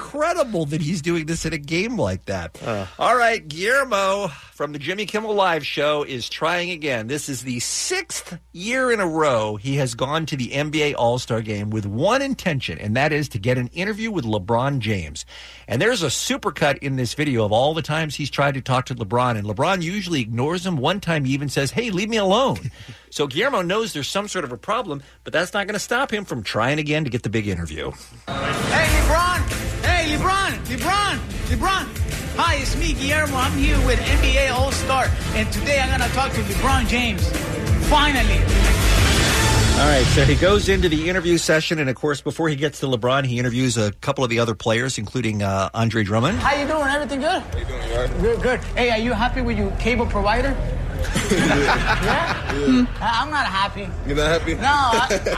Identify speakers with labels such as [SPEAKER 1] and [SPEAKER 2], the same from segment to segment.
[SPEAKER 1] incredible that he's doing this in a game like that. All right, Guillermo from the Jimmy Kimmel Live show is trying again. This is the 6th year in a row he has gone to the NBA All-Star Game with one intention, and that is to get an interview with LeBron James. And there's a supercut in this video of all the times he's tried to talk to LeBron, and LeBron usually ignores him. One time he even says, hey, leave me alone. So Guillermo knows there's some sort of a problem, but that's not going to stop him from trying again to get the big interview.
[SPEAKER 2] Hey, LeBron! Hey, LeBron! Hi, it's me, Guillermo. I'm here with NBA All-Star, and today I'm going to talk to LeBron James. Finally.
[SPEAKER 1] All right, so he goes into the interview session, and of course, before he gets to LeBron, he interviews a couple of the other players, including Andre Drummond.
[SPEAKER 2] How you doing? Everything good?
[SPEAKER 3] How you doing, you all right?
[SPEAKER 2] Good. Hey, are you happy with your cable provider? Yeah? I'm not happy.
[SPEAKER 3] You're not happy?
[SPEAKER 2] No,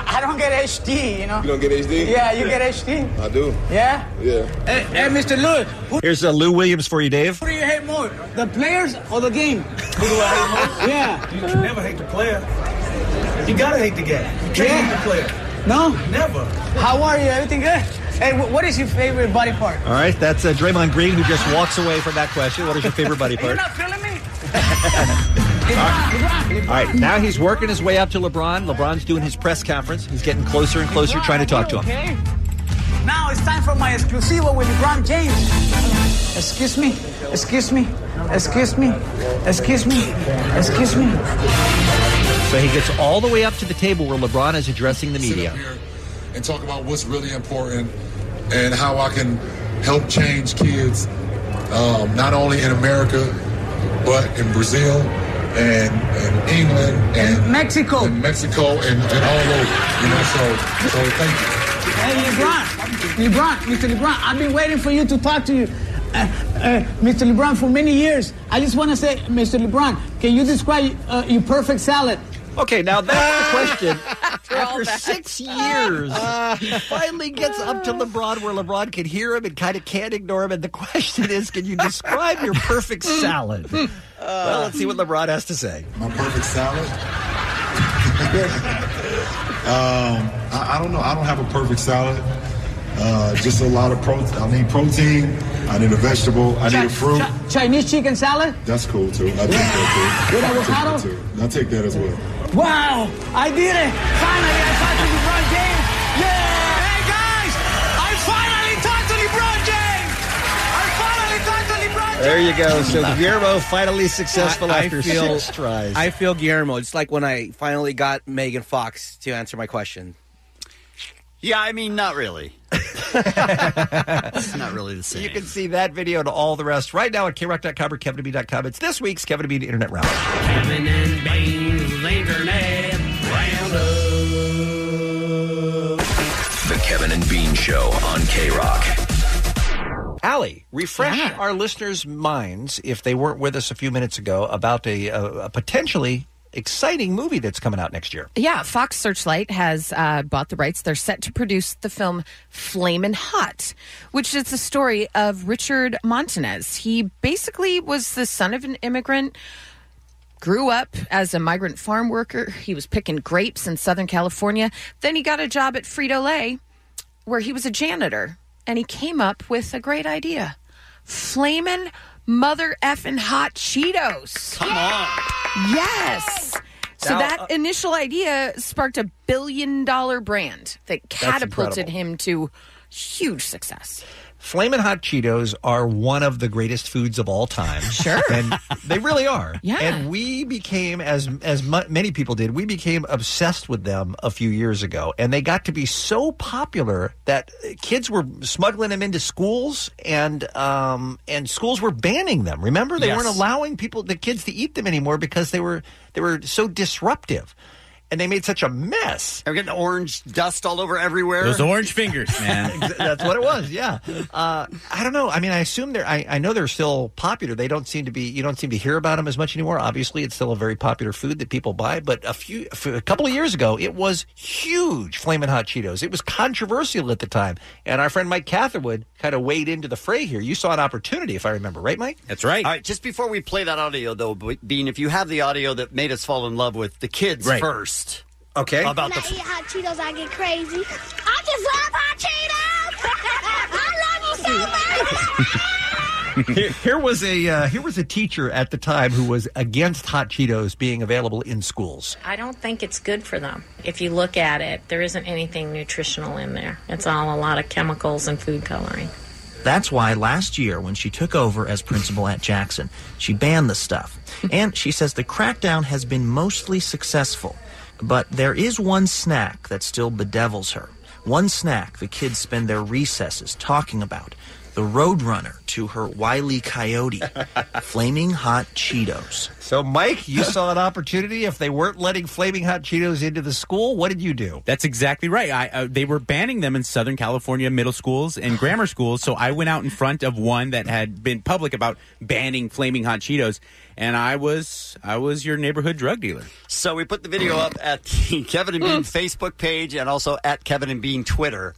[SPEAKER 2] I don't get HD, you know.
[SPEAKER 3] You don't get HD?
[SPEAKER 2] Yeah, you get HD?
[SPEAKER 3] I do.
[SPEAKER 2] Yeah?
[SPEAKER 3] Yeah.
[SPEAKER 2] Hey, Mr. Lewis.
[SPEAKER 1] Here's Lou Williams for you, Dave.
[SPEAKER 2] Who do you hate more, the players or the game?
[SPEAKER 4] Who do I hate most?
[SPEAKER 2] Yeah.
[SPEAKER 4] You can never hate the player. You gotta hate the game. You can't hate the player.
[SPEAKER 2] No?
[SPEAKER 4] Never.
[SPEAKER 2] How are you? Everything good? Hey, what is your favorite body part?
[SPEAKER 1] All right, that's Draymond Green, who just walks away from that question. What is your favorite body part?
[SPEAKER 2] You're not feeling me?
[SPEAKER 1] All right, now he's working his way up to LeBron. LeBron's doing his press conference. He's getting closer and closer, trying to talk to him.
[SPEAKER 2] Okay. Now it's time for my exclusivo with LeBron James. Excuse me.
[SPEAKER 1] So he gets all the way up to the table where LeBron is addressing the media.
[SPEAKER 5] Sit up here and talk about what's really important and how I can help change kids, not only in America, but in Brazil and England and
[SPEAKER 2] Mexico
[SPEAKER 5] and all over. You know, so thank you.
[SPEAKER 2] Hey, Mr. LeBron, I've been waiting for you to talk to you. Mr. LeBron, for many years. I just want to say, Mr. LeBron, can you describe your perfect salad?
[SPEAKER 1] Okay, now that's the question. After 6 years, he finally gets up to LeBron where LeBron can hear him and kind of can't ignore him. And the question is, can you describe your perfect salad? Well, let's see what LeBron has to say.
[SPEAKER 5] My perfect salad? I don't know. I don't have a perfect salad. Just a lot of protein. I need protein. I need a vegetable. I need a fruit.
[SPEAKER 2] Chinese chicken salad?
[SPEAKER 5] That's cool, too. I take that, too.
[SPEAKER 2] With avocado?
[SPEAKER 5] I take that as well.
[SPEAKER 2] Wow! I did it! Finally, I talked to LeBron James! Yeah! Hey, guys! I finally talked to LeBron James!
[SPEAKER 1] There you go. So Guillermo finally successful after 6 tries.
[SPEAKER 6] I feel Guillermo. It's like when I finally got Megan Fox to answer my question.
[SPEAKER 7] Yeah, I mean, not really. It's not really the same.
[SPEAKER 1] You can see that video and all the rest right now at krock.com or kevinandbean.com. It's this week's Kevin and Bean Internet Roundup.
[SPEAKER 8] Kevin and Bean's Internet Roundup.
[SPEAKER 9] The Kevin and Bean Show on K-Rock.
[SPEAKER 1] Allie, refresh our listeners' minds, if they weren't with us a few minutes ago, about a potentially exciting movie that's coming out next year.
[SPEAKER 10] Yeah, Fox Searchlight has bought the rights. They're set to produce the film Flamin' Hot, which is the story of Richard Montanez. He basically was the son of an immigrant, grew up as a migrant farm worker. He was picking grapes in Southern California. Then he got a job at Frito-Lay, where he was a janitor, and he came up with a great idea. Flamin' mother effing hot Cheetos.
[SPEAKER 7] Come on.
[SPEAKER 10] Yes. So that initial idea sparked $1 billion brand that catapulted him to huge success.
[SPEAKER 1] Flamin' Hot Cheetos are one of the greatest foods of all time.
[SPEAKER 10] Sure.
[SPEAKER 1] And they really are.
[SPEAKER 10] Yeah.
[SPEAKER 1] And we became, as many people did, we became obsessed with them a few years ago. And they got to be so popular that kids were smuggling them into schools, and schools were banning them. Remember? They weren't allowing the kids to eat them anymore because they were so disruptive. And they made such a mess.
[SPEAKER 7] They're getting orange dust all over everywhere.
[SPEAKER 6] Those orange fingers, man.
[SPEAKER 1] That's what it was, yeah. I don't know. I mean, I assume I know they're still popular. They don't seem to be, you don't seem to hear about them as much anymore. Obviously, it's still a very popular food that people buy. But a couple of years ago, it was huge, Flamin' Hot Cheetos. It was controversial at the time. And our friend Mike Catherwood kind of weighed into the fray here. You saw an opportunity, if I remember. Right, Mike?
[SPEAKER 6] That's right.
[SPEAKER 7] All right, just before we play that audio, though, Bean, if you have the audio that made us fall in love with the kids first.
[SPEAKER 1] Okay.
[SPEAKER 7] About
[SPEAKER 11] when I eat hot Cheetos, I get crazy. I just love hot Cheetos! I love you so
[SPEAKER 1] Here was a teacher at the time who was against hot Cheetos being available in schools.
[SPEAKER 3] I don't think it's good for them. If you look at it, there isn't anything nutritional in there. It's all a lot of chemicals and food coloring.
[SPEAKER 11] That's why last year, when she took over as principal at Jackson, she banned the stuff. And she says the crackdown has been mostly successful. But there is one snack that still bedevils her. One snack the kids spend their recesses talking about. The Roadrunner to her Wile E. Coyote. Flaming Hot Cheetos.
[SPEAKER 1] So, Mike, you saw an opportunity. If they weren't letting Flaming Hot Cheetos into the school, what did you do?
[SPEAKER 12] That's exactly right. They were banning them in Southern California middle schools and grammar schools, so I went out in front of one that had been public about banning Flaming Hot Cheetos, and I was your neighborhood drug dealer.
[SPEAKER 7] So we put the video up at the Kevin and Bean Facebook page and also at Kevin and Bean Twitter.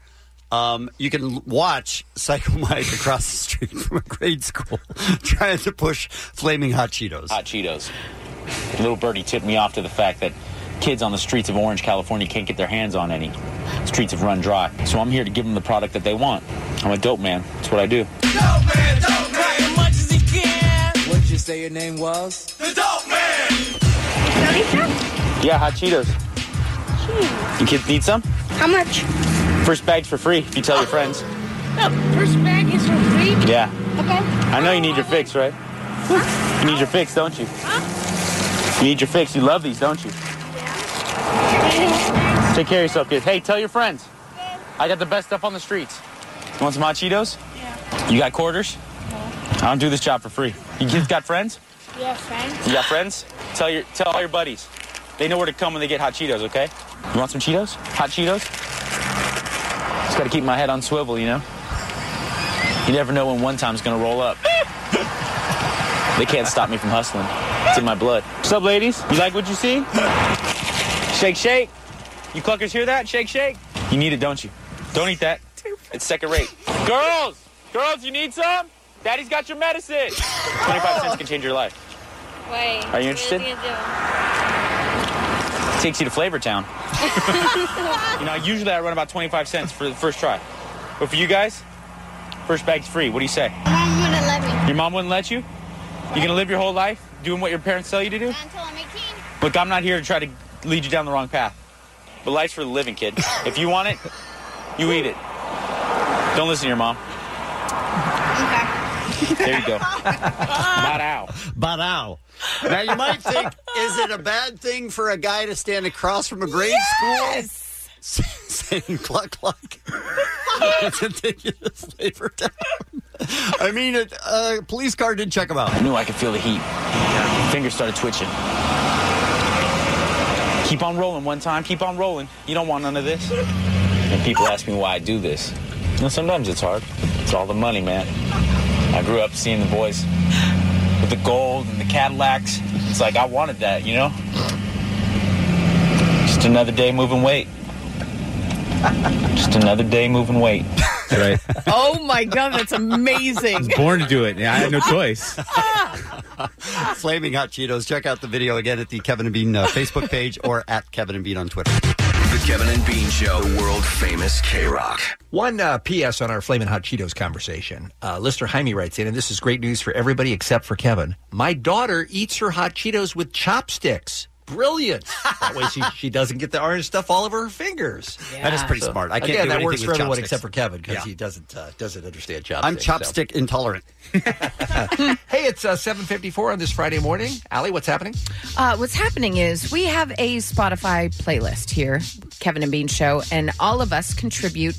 [SPEAKER 7] You can watch Psycho Mike across the street from a grade school trying to push Flaming Hot Cheetos.
[SPEAKER 13] Hot Cheetos. Little birdie tipped me off to the fact that kids on the streets of Orange, California can't get their hands on any. Streets have run dry. So I'm here to give them the product that they want. I'm a dope man. That's what I do.
[SPEAKER 8] Dope man, as much as he can. What did you say your name was? The Dope Man.
[SPEAKER 13] Yeah, Hot Cheetos. You kids need some?
[SPEAKER 14] How much?
[SPEAKER 13] First bag's for free if you tell your friends.
[SPEAKER 14] No, first bag is for free?
[SPEAKER 13] Yeah.
[SPEAKER 14] Okay.
[SPEAKER 13] I know you need your fix, right?
[SPEAKER 14] Huh?
[SPEAKER 13] You need your fix, don't you?
[SPEAKER 14] Huh?
[SPEAKER 13] You need your fix. You love these, don't you?
[SPEAKER 14] Yeah.
[SPEAKER 13] Take care of yourself, kids. Hey, tell your friends. I got the best stuff on the streets. You want some Hot Cheetos?
[SPEAKER 14] Yeah.
[SPEAKER 13] You got quarters?
[SPEAKER 14] No.
[SPEAKER 13] I don't do this job for free. You kids got friends?
[SPEAKER 14] Yeah, friends.
[SPEAKER 13] You got friends? Tell all your buddies. They know where to come when they get Hot Cheetos, okay? You want some Cheetos? Hot Cheetos? Just got to keep my head on swivel, you know? You never know when one time's going to roll up. They can't stop me from hustling. It's in my blood. What's up, ladies? You like what you see? Shake, shake. You cluckers hear that? Shake, shake. You need it, don't you? Don't eat that. It's second rate. Girls, you need some? Daddy's got your medicine. 25 cents can change your life.
[SPEAKER 14] Wait.
[SPEAKER 13] Are you interested? Takes you to Flavor Town. You know, usually I run about 25 cents for the first try. But for you guys, first bag's free. What do you say?
[SPEAKER 14] Mom wouldn't let me.
[SPEAKER 13] Your mom wouldn't let you? You gonna live your whole life doing what your parents tell you to do?
[SPEAKER 14] Not until I'm 18.
[SPEAKER 13] Look, I'm not here to try to lead you down the wrong path. But life's for the living, kid. If you want it, you eat it. Don't listen to your mom.
[SPEAKER 14] Okay.
[SPEAKER 13] There you go. Ba-dow.
[SPEAKER 7] Ba-dow. Now, you might think, is it a bad thing for a guy to stand across from a grade school saying cluck cluck? To take you to Flavor Town? I mean, a police car did check him out.
[SPEAKER 13] I knew I could feel the heat. Fingers started twitching. Keep on rolling one time. Keep on rolling. You don't want none of this. And people ask me why I do this. You know, sometimes it's hard. It's all the money, man. I grew up seeing the boys with the gold and the Cadillacs. It's like I wanted that, you know? Just another day moving weight. Just another day moving weight.
[SPEAKER 12] Right.
[SPEAKER 10] Oh, my God, that's amazing.
[SPEAKER 12] I was born to do it. Yeah, I had no choice.
[SPEAKER 7] Flaming Hot Cheetos. Check out the video again at the Kevin and Bean Facebook page or at Kevin and Bean on Twitter.
[SPEAKER 9] The Kevin and Bean Show, the world famous K-Rock.
[SPEAKER 1] One P.S. on our Flamin' Hot Cheetos conversation. Listener Jaime writes in, and this is great news for everybody except for Kevin. My daughter eats her Hot Cheetos with chopsticks. Brilliant. That way she doesn't get the orange stuff all over her fingers.
[SPEAKER 7] Yeah. That is pretty smart. I can't
[SPEAKER 1] again,
[SPEAKER 7] do
[SPEAKER 1] that
[SPEAKER 7] anything
[SPEAKER 1] works
[SPEAKER 7] with
[SPEAKER 1] for everyone
[SPEAKER 7] chopsticks.
[SPEAKER 1] except for Kevin because
[SPEAKER 7] Yeah.
[SPEAKER 1] he doesn't understand chopsticks.
[SPEAKER 7] I'm chopstick intolerant.
[SPEAKER 1] Hey, it's 7:54 on this Friday morning. Allie, what's happening?
[SPEAKER 10] What's happening is we have a Spotify playlist here, Kevin and Bean Show, and all of us contribute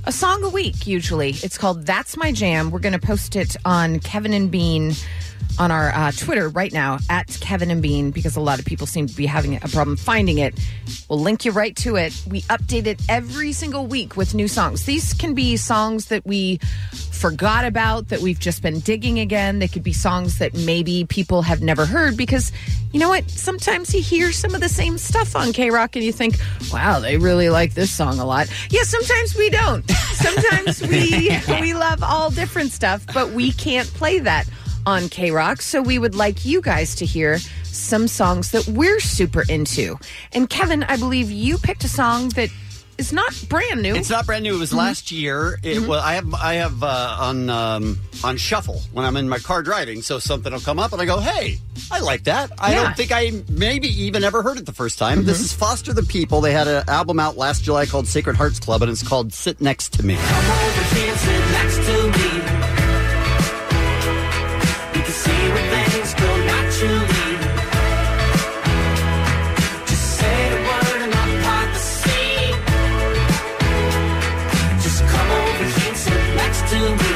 [SPEAKER 10] a song a week, usually. It's called That's My Jam. We're going to post it on Kevin and Bean on our Twitter right now, at Kevin and Bean, because a lot of people seem to be having a problem finding it. We'll link you right to it. We update it every single week with new songs. These can be songs that we forgot about, that we've just been digging again. They could be songs that maybe people have never heard, because you know what? Sometimes you hear some of the same stuff on K-Rock and you think, wow, they really like this song a lot. Yeah, sometimes we don't. Sometimes we love all different stuff, but we can't play that on K-Rock, so we would like you guys to hear some songs that we're super into. And Kevin, I believe you picked a song that is not brand new.
[SPEAKER 7] It's not brand new. It was last year. Well, I have on shuffle when I'm in my car driving. So something will come up and I go, "Hey, I like that." I don't think I maybe even ever heard it the first time. This is Foster the People. They had an album out last July called Sacred Hearts Club, and it's called "Sit Next to Me."
[SPEAKER 8] Come over here, sit next to me. You can see where things go naturally. Just say the word and I'll part the sea. Just come over here and sit next to me.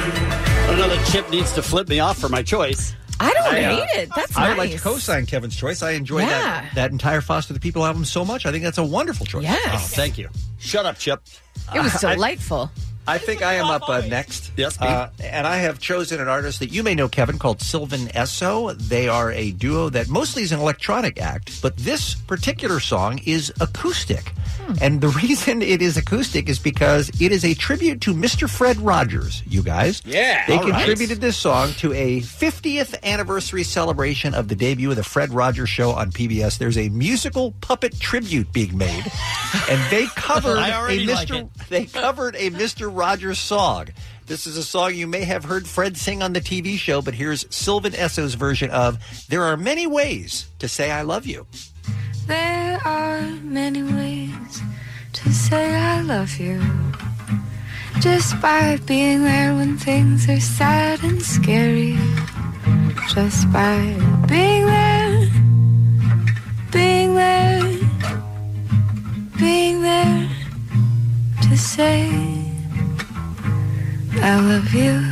[SPEAKER 7] Another chip needs to flip me off for my choice.
[SPEAKER 10] I don't hate it. That's
[SPEAKER 1] I
[SPEAKER 10] nice.
[SPEAKER 1] would like to co-sign Kevin's choice. I enjoyed that entire Foster the People album so much. I think that's a wonderful choice.
[SPEAKER 10] Yes.
[SPEAKER 7] Oh, thank you. Shut up, Chip.
[SPEAKER 10] It was delightful.
[SPEAKER 1] I think I am up next.
[SPEAKER 7] Yes,
[SPEAKER 1] and I have chosen an artist that you may know, Kevin, called Sylvan Esso. They are a duo that mostly is an electronic act, but this particular song is acoustic. And the reason it is acoustic is because it is a tribute to Mr. Fred Rogers, you guys.
[SPEAKER 12] Yeah.
[SPEAKER 1] They
[SPEAKER 12] all right.
[SPEAKER 1] contributed this song to a 50th anniversary celebration of the debut of the Fred Rogers Show on PBS. There's a musical puppet tribute being made, and they covered they covered a Mr. Rogers song. This is a song you may have heard Fred sing on the TV show, but here's Sylvan Esso's version of "There Are Many Ways to Say I Love You."
[SPEAKER 15] There are many ways to say I love you. Just by being there when things are sad and scary. Just by being there, being there, being there to say I love you.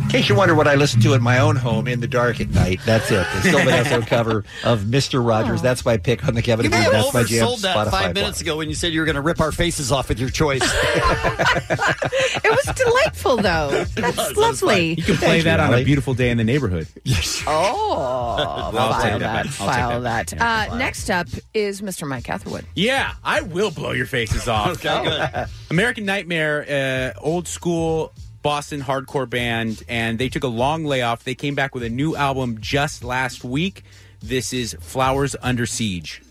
[SPEAKER 1] In case you wonder what I listen to at my own home in the dark at night, that's it. The Sylvan Esso cover of Mr. Rogers. That's my pick on the Kevin
[SPEAKER 7] You
[SPEAKER 1] and
[SPEAKER 7] may
[SPEAKER 1] Bean.
[SPEAKER 7] have
[SPEAKER 1] That's my jam.
[SPEAKER 7] oversold that
[SPEAKER 1] Spotify
[SPEAKER 7] 5 minutes ago when you said you were going to rip our faces off with your choice.
[SPEAKER 10] It was delightful, though. That's lovely.
[SPEAKER 12] You can play that on a beautiful day in the neighborhood.
[SPEAKER 7] Yes.
[SPEAKER 10] Oh,
[SPEAKER 12] I'll take
[SPEAKER 10] file
[SPEAKER 12] that.
[SPEAKER 10] that.
[SPEAKER 12] I'll take
[SPEAKER 10] File
[SPEAKER 12] that.
[SPEAKER 10] that. Next up is Mr. Mike Catherwood.
[SPEAKER 12] Yeah, I will blow your faces off.
[SPEAKER 7] Okay, good.
[SPEAKER 12] American Nightmare, old school Boston hardcore band, and they took a long layoff. They came back with a new album just last week. This is Flowers Under Siege.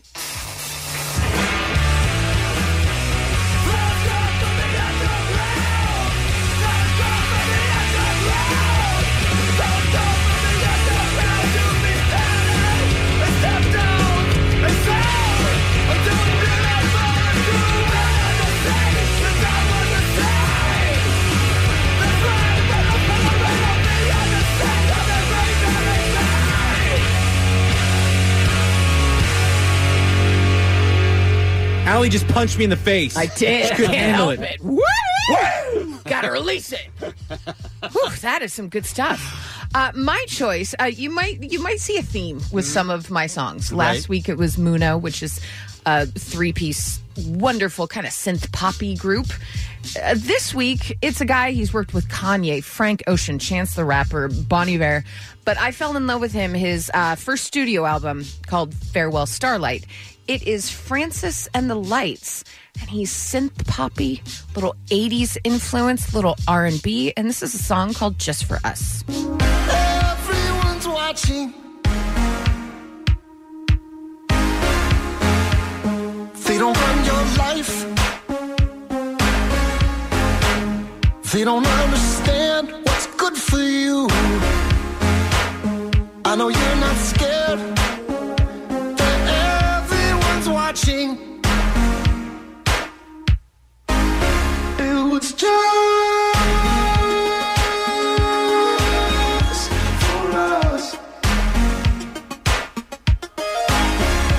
[SPEAKER 12] Allie just punched me in the face.
[SPEAKER 10] I did.
[SPEAKER 12] She couldn't
[SPEAKER 10] Can't
[SPEAKER 12] handle
[SPEAKER 10] help it. Woo! Gotta release it. Whew, that is some good stuff. My choice. You might see a theme with some of my songs. Last week it was Muno, which is a 3-piece, wonderful kind of synth poppy group. This week it's a guy. He's worked with Kanye, Frank Ocean, Chance the Rapper, Bon Iver. But I fell in love with him. His first studio album called Farewell Starlight. It is Francis and the Lights, and he's synth poppy, little 80s influence, little R&B, and this is a song called Just For Us.
[SPEAKER 8] Everyone's watching. They don't run your life. They don't understand what's good for you. I know you're not scared. Watching. It was just for us.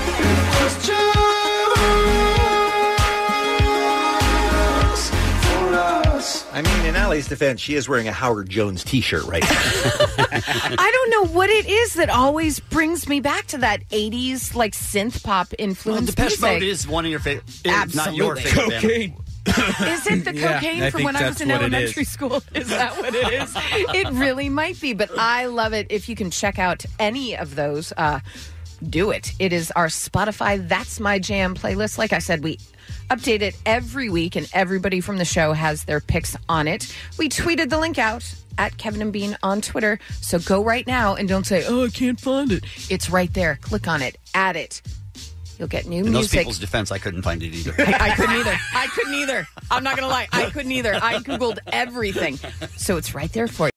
[SPEAKER 8] It was just for us.
[SPEAKER 1] I mean, in Allie's defense, she is wearing a Howard Jones T-shirt right now.
[SPEAKER 10] I don't know what it is that always brings me back to that 80s, like, synth pop influence.
[SPEAKER 7] Depeche
[SPEAKER 10] music.
[SPEAKER 7] Mode is one of your favorite.
[SPEAKER 10] Absolutely.
[SPEAKER 7] Not your favorite.
[SPEAKER 12] Cocaine.
[SPEAKER 10] Is it the cocaine
[SPEAKER 12] I
[SPEAKER 10] from
[SPEAKER 12] think
[SPEAKER 10] when I was
[SPEAKER 12] that's
[SPEAKER 10] in
[SPEAKER 12] what it
[SPEAKER 10] elementary
[SPEAKER 12] is.
[SPEAKER 10] school? Is that what it is? It really might be, but I love it. If you can check out any of those, do it. It is our Spotify That's My Jam playlist. Like I said, we update it every week, and everybody from the show has their picks on it. We tweeted the link out at Kevin and Bean on Twitter, so go right now and don't say, oh, I can't find it. It's right there. Click on it. Add it. You'll get new
[SPEAKER 7] In those
[SPEAKER 10] music.
[SPEAKER 7] people's defense, I couldn't find it either.
[SPEAKER 10] I couldn't either. I couldn't either. I'm not going to lie. I couldn't either. I Googled everything. So it's right there for you.